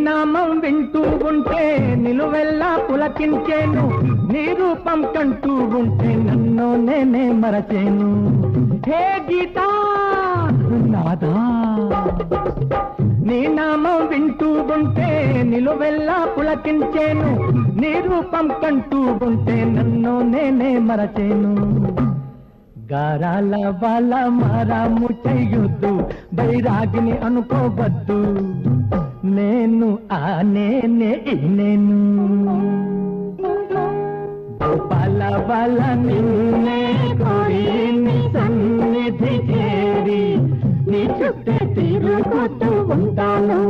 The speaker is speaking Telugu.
నామం వింటూ ఉంటే నిలువెల్లా పులకించేను, నీ రూపం కంటూ ఉంటే నన్ను నేనే మరచేను. హే గీతా నాదా, నీ నామం వింటూ ఉంటే నిలువెల్లా పులకించేను, నీ రూపం కంటూ ఉంటే నన్ను నేనే మరచేను. గారాల వాళ్ళ మారాము చెయ్యొద్దు, బైరాగిని అనుకోవద్దు, నేను ఆ నేనే నేను. గోపాల వాళ్ళ నిన్నే కోరి నీ సన్నిధి చేరి నీ చుట్టే తిరుగుతూ ఉంటాను.